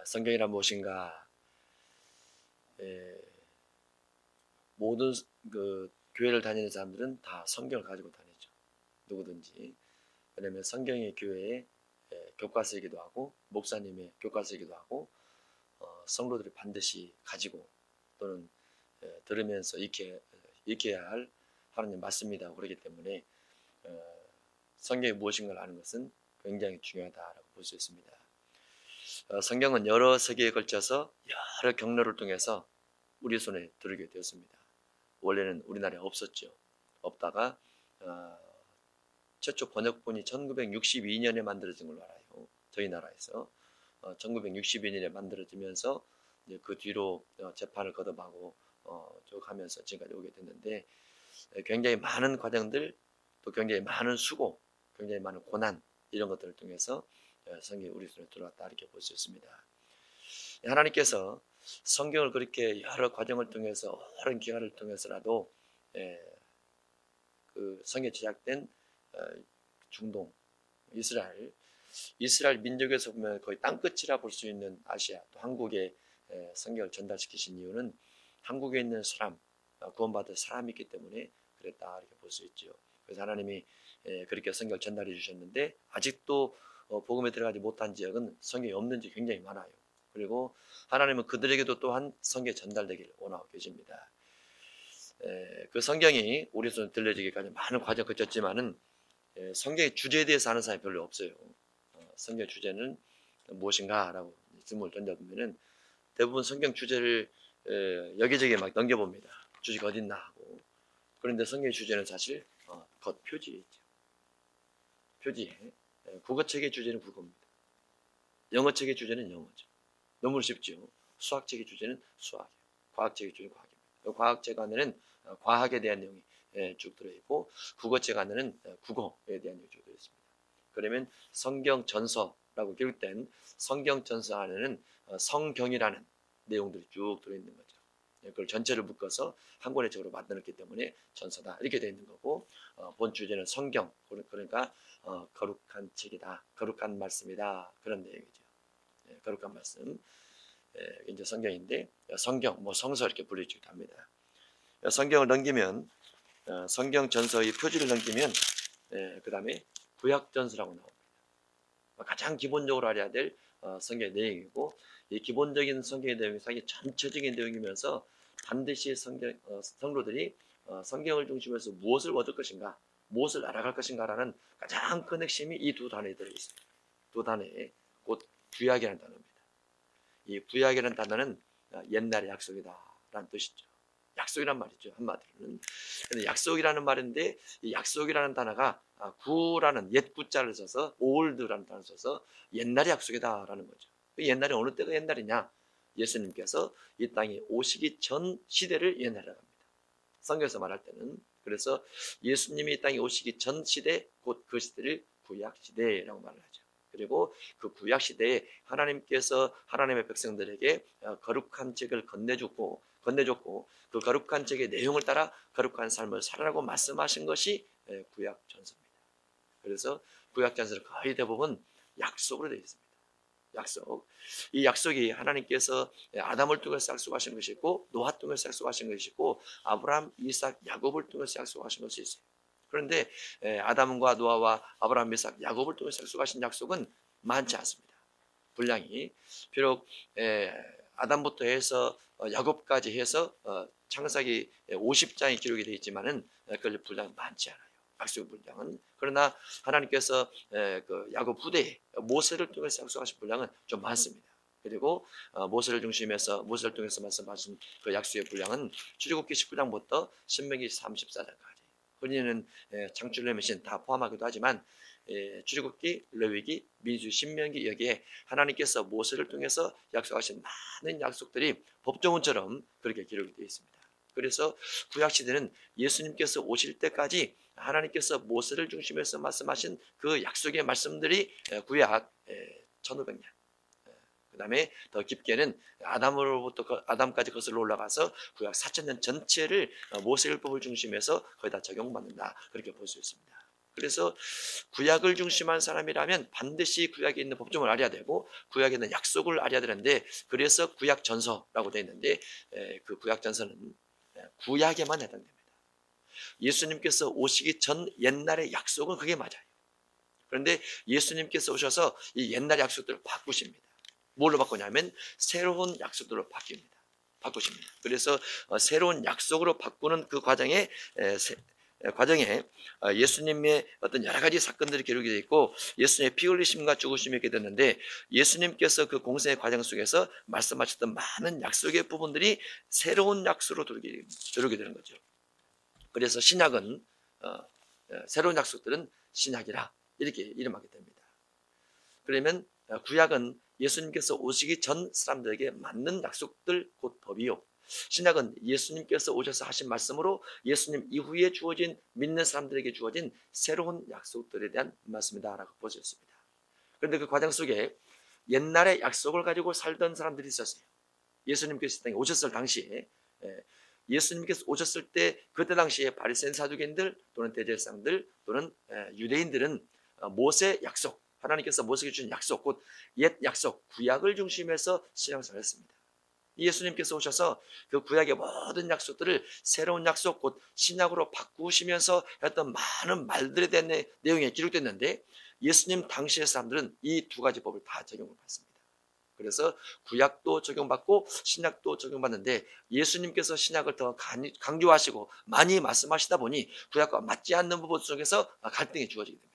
성경이란 무엇인가? 모든 교회를 다니는 사람들은 다 성경을 가지고 다니죠. 누구든지. 왜냐하면 성경이 교회의 교과서이기도 하고 목사님의 교과서이기도 하고 성도들이 반드시 가지고 또는 들으면서 익혀야 할 하나님 말씀이다 그러기 때문에 성경이 무엇인가를 아는 것은 굉장히 중요하다고 볼 수 있습니다. 성경은 여러 세기에 걸쳐서 여러 경로를 통해서 우리 손에 들게 되었습니다. 원래는 우리나라에 없었죠. 없다가 최초 번역본이 1962년에 만들어진 걸로 알아요. 저희 나라에서 1962년에 만들어지면서 이제 그 뒤로 재판을 거듭하고 쭉 하면서 지금까지 오게 됐는데, 굉장히 많은 과정들, 또 굉장히 많은 수고, 굉장히 많은 고난, 이런 것들을 통해서 성경이 우리 손에 들어왔다 이렇게 볼 수 있습니다. 하나님께서 성경을 그렇게 여러 과정을 통해서, 오랜 기간을 통해서라도 그 성경에 제작된 중동, 이스라엘 민족에서 보면 거의 땅끝이라 볼 수 있는 아시아, 또 한국에 성경을 전달시키신 이유는 한국에 있는 사람, 구원받을 사람이 있기 때문에 그랬다 이렇게 볼 수 있죠. 그래서 하나님이 그렇게 성경을 전달해 주셨는데, 아직도 복음에 들어가지 못한 지역은 성경이 없는 지역이 굉장히 많아요. 그리고 하나님은 그들에게도 또한 성경이 전달되기를 원하고 계십니다. 그 성경이 우리 손에 들려지기까지 많은 과정을 거쳤지만은 성경의 주제에 대해서 아는 사람이 별로 없어요. 성경 주제는 무엇인가? 라고 질문을 던져보면은 대부분 성경 주제를 여기저기 막 넘겨봅니다. 주제가 어딨나 하고. 그런데 성경의 주제는 사실 겉표지에 있죠. 표지에. 국어책의 주제는 국어입니다. 영어책의 주제는 영어죠. 너무 쉽죠. 수학책의 주제는 수학이에요. 과학책의 주제는 과학입니다. 과학책 안에는 과학에 대한 내용이 쭉 들어있고, 국어책 안에는 국어에 대한 내용이 쭉 들어있습니다. 그러면 성경 전서라고 기록된 성경 전서 안에는 성경이라는 내용들이 쭉 들어있는 거죠. 그걸 전체를 묶어서 한 권의 책으로 만들었기 때문에 전서다 이렇게 되어 있는 거고, 본 주제는 성경, 그러니까 거룩한 책이다, 거룩한 말씀이다, 그런 내용이죠. 거룩한 말씀, 이제 성경인데, 성경, 성서 이렇게 불리기도 합니다. 성경을 넘기면, 성경 전서의 표지를 넘기면 그 다음에 구약전서라고 나옵니다. 가장 기본적으로 알아야 될 성경의 내용이고, 이 기본적인 성경의 내용이 상당히 전체적인 내용이면서 반드시 성도들이 성경을 중심으로 해서 무엇을 얻을 것인가, 무엇을 알아갈 것인가라는 가장 큰 핵심이 이 두 단어에 들어있습니다. 두 단어에 곧 구약이라는 단어입니다. 이 구약이라는 단어는 옛날의 약속이다 라는 뜻이죠. 약속이란 말이죠, 한마디로는. 근데 약속이라는 말인데, 이 약속이라는 단어가 구라는 옛 구자를 써서 올드라는 단어를 써서 옛날의 약속이다 라는 거죠. 옛날에 어느 때가 옛날이냐? 예수님께서 이 땅에 오시기 전 시대를 옛날이라고 합니다. 성경에서 말할 때는. 그래서 예수님이 이 땅에 오시기 전 시대, 곧 그 시대를 구약 시대라고 말을 하죠. 그리고 그 구약 시대에 하나님께서 하나님의 백성들에게 거룩한 책을 건네줬고, 그 거룩한 책의 내용을 따라 거룩한 삶을 살아라고 말씀하신 것이 구약 전서입니다. 그래서 구약 전서는 거의 대부분 약속으로 되어 있습니다. 약속. 이 약속이 하나님께서 아담을 통해서 약속하신 것이고, 노아 통해서 약속하신 것이고, 아브라함, 이삭, 야곱을 통해서 약속하신 것이 있어요. 그런데 아담과 노아와 아브라함, 이삭, 야곱을 통해서 약속하신 약속은 많지 않습니다. 분량이. 비록 아담부터 해서 야곱까지 해서 창세기 50장이 기록이 되어 있지만은 그 분량은 많지 않아요. 약속의 분량은. 그러나 하나님께서 그 야곱 후대에 모세를 통해서 약속하신 분량은 좀 많습니다. 그리고 모세를 통해서 말씀하신 그 약속의 분량은 출애굽기 19장부터 신명기 34장까지. 흔히는 창출레미신 다 포함하기도 하지만 출애굽기, 레위기, 민수기, 신명기, 여기에 하나님께서 모세를 통해서 약속하신 많은 약속들이 법조문처럼 그렇게 기록이 되어 있습니다. 그래서 구약시대는 예수님께서 오실 때까지 하나님께서 모세를 중심해서 말씀하신 그 약속의 말씀들이 구약 1500년, 그 다음에 더 깊게는 아담까지 거슬러 올라가서 구약 4000년 전체를 모세율법을 중심해서 거의 다 적용받는다, 그렇게 볼 수 있습니다. 그래서 구약을 중심한 사람이라면 반드시 구약에 있는 법정을 알아야 되고 구약에 있는 약속을 알아야 되는데, 그래서 구약전서라고 되어 있는데 그 구약전서는 구약에만 해당됩니다. 예수님께서 오시기 전 옛날의 약속은 그게 맞아요. 그런데 예수님께서 오셔서 이 옛날 약속들을 바꾸십니다. 뭘로 바꾸냐면 새로운 약속들로 바꾸십니다. 그래서 새로운 약속으로 바꾸는 그 과정에 예수님의 어떤 여러 가지 사건들이 기록이 되어 있고 예수님의 피 흘리심과 죽으심이 있게 됐는데, 예수님께서 그 공생의 과정 속에서 말씀하셨던 많은 약속의 부분들이 새로운 약속으로 들어오게 되는 거죠. 그래서 신약은 새로운 약속들은 신약이라 이렇게 이름하게 됩니다. 그러면 구약은 예수님께서 오시기 전 사람들에게 맞는 약속들, 곧 법이요. 신약은 예수님께서 오셔서 하신 말씀으로 예수님 이후에 주어진, 믿는 사람들에게 주어진 새로운 약속들에 대한 말씀이다라고 보셨습니다. 그런데 그 과정 속에 옛날의 약속을 가지고 살던 사람들이 있었어요. 예수님께서 땅에 오셨을 당시에, 예수님께서 오셨을 때 그때 당시에 바리새인 사두개인들 또는 대제사장들 또는 유대인들은 모세 약속, 하나님께서 모세에게 주신 약속, 곧 옛 약속, 구약을 중심해서 신앙생활을 했습니다. 예수님께서 오셔서 그 구약의 모든 약속들을 새로운 약속, 곧 신약으로 바꾸시면서 했던 많은 말들에 대한 내용이 기록됐는데, 예수님 당시의 사람들은 이 두 가지 법을 다 적용을 받습니다. 그래서 구약도 적용받고 신약도 적용받는데, 예수님께서 신약을 더 강조하시고 많이 말씀하시다 보니 구약과 맞지 않는 부분 속에서 갈등이 주어지게 됩니다.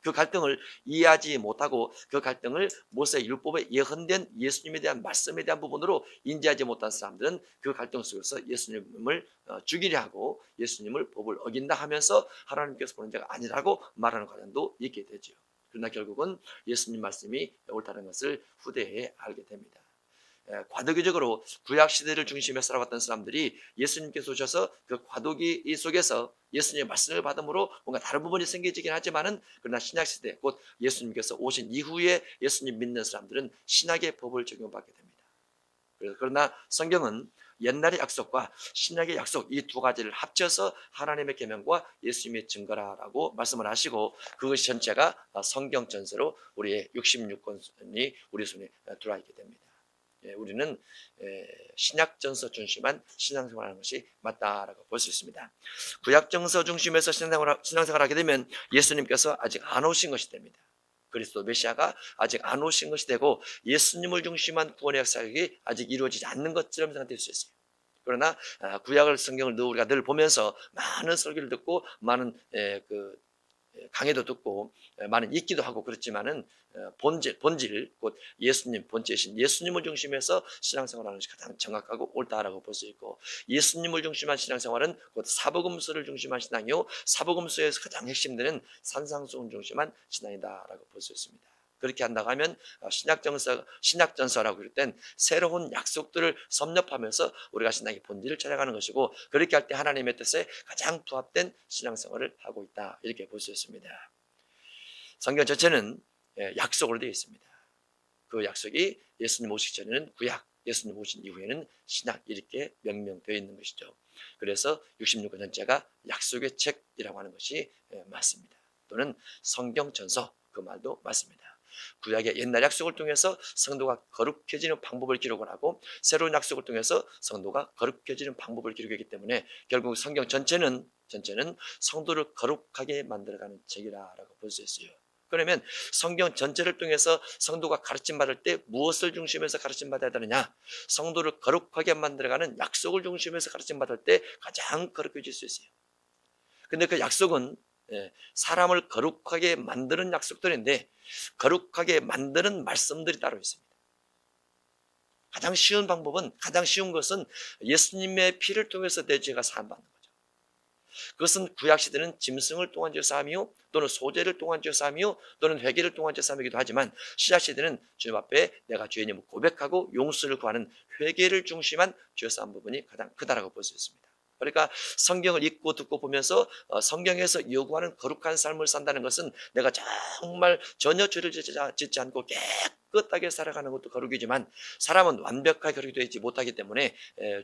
그 갈등을 이해하지 못하고 그 갈등을 모세 율법에 예언된 예수님에 대한 말씀에 대한 부분으로 인지하지 못한 사람들은 그 갈등 속에서 예수님을 죽이려 하고 예수님을 법을 어긴다 하면서 하나님께서 보낸 자가 아니라고 말하는 과정도 있게 되죠. 그러나 결국은 예수님 말씀이 옳다는 것을 후대에 알게 됩니다. 과도기적으로 구약시대를 중심에 살아왔던 사람들이 예수님께서 오셔서 그 과도기 속에서 예수님의 말씀을 받음으로 뭔가 다른 부분이 생겨지긴 하지만은, 그러나 신약시대, 곧 예수님께서 오신 이후에 예수님 믿는 사람들은 신약의 법을 적용받게 됩니다. 그러나 성경은 옛날의 약속과 신약의 약속, 이 두 가지를 합쳐서 하나님의 계명과 예수님의 증거라고 말씀을 하시고, 그것이 전체가 성경 전서로 우리의 66권이 우리 손에 들어와 있게 됩니다. 우리는 신약전서 중심한 신앙생활하는 것이 맞다라고 볼 수 있습니다. 구약전서 중심에서 신앙생활하게 되면 예수님께서 아직 안 오신 것이 됩니다. 그리스도 메시아가 아직 안 오신 것이 되고 예수님을 중심한 구원의 역사가 아직 이루어지지 않는 것처럼 생각될 수 있어요. 그러나 구약을, 성경을 우리가 늘 보면서 많은 설교를 듣고 많은 강의도 듣고 많은 읽기도 하고 그렇지만은 본질, 곧 예수님, 본체이신 예수님을 중심해서 신앙생활하는 것이 가장 정확하고 옳다라고 볼 수 있고, 예수님을 중심한 신앙생활은 곧 사복음서를 중심한 신앙이요, 사복음서에서 가장 핵심되는 산상수훈 중심한 신앙이다라고 볼 수 있습니다. 그렇게 한다고 하면 신약전서라고 그럴 땐 새로운 약속들을 섭렵하면서 우리가 신앙의 본질을 찾아가는 것이고, 그렇게 할 때 하나님의 뜻에 가장 부합된 신앙생활을 하고 있다, 이렇게 볼 수 있습니다. 성경 전체는 약속으로 되어 있습니다. 그 약속이 예수님 오시기 전에는 구약, 예수님 오신 이후에는 신약, 이렇게 명명되어 있는 것이죠. 그래서 66권 전체가 약속의 책이라고 하는 것이 맞습니다. 또는 성경 전서, 그 말도 맞습니다. 구약의 옛날 약속을 통해서 성도가 거룩해지는 방법을 기록을 하고, 새로운 약속을 통해서 성도가 거룩해지는 방법을 기록했기 때문에 결국 성경 전체는 성도를 거룩하게 만들어가는 책이라고 볼 수 있어요. 그러면 성경 전체를 통해서 성도가 가르침 받을 때 무엇을 중심해서 가르침 받아야 되느냐? 성도를 거룩하게 만들어가는 약속을 중심해서 가르침 받을 때 가장 거룩해질 수 있어요. 근데 그 약속은 사람을 거룩하게 만드는 약속들인데, 거룩하게 만드는 말씀들이 따로 있습니다. 가장 쉬운 것은 예수님의 피를 통해서 내 죄가 사함받는 거죠. 그것은 구약시대는 짐승을 통한 죄사함이요, 또는 소재를 통한 죄사함이요, 또는 회개를 통한 죄사함이기도 하지만, 신약시대는 주님 앞에 내가 죄인임을 고백하고 용서를 구하는 회개를 중심한 죄사함 부분이 가장 크다라고 볼 수 있습니다. 그러니까 성경을 읽고 듣고 보면서 성경에서 요구하는 거룩한 삶을 산다는 것은 내가 정말 전혀 죄를 짓지 않고 깨끗하게 살아가는 것도 거룩이지만 사람은 완벽하게 거룩이 되지 못하기 때문에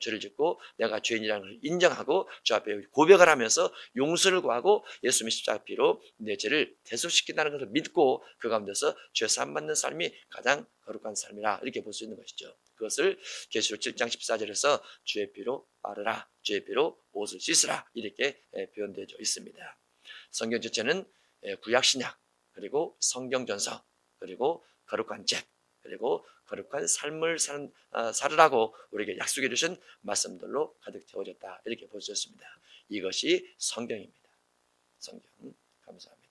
죄를 짓고 내가 죄인이라는 걸 인정하고 주 앞에 고백을 하면서 용서를 구하고 예수님의 십자가 피로 내 죄를 대속시킨다는 것을 믿고 그 가운데서 죄 사함 받는 삶이 가장 거룩한 삶이라 이렇게 볼 수 있는 것이죠. 그것을 계시록 7장 14절에서 주의 피로 빠르라, 주의 피로 옷을 씻으라 이렇게 표현되어 있습니다. 성경 전체는 구약 신약 그리고 성경 전서 그리고 거룩한 책 그리고 거룩한 삶을 살으라고 우리에게 약속해 주신 말씀들로 가득 채워졌다 이렇게 볼 수 있습니다. 이것이 성경입니다. 성경 감사합니다.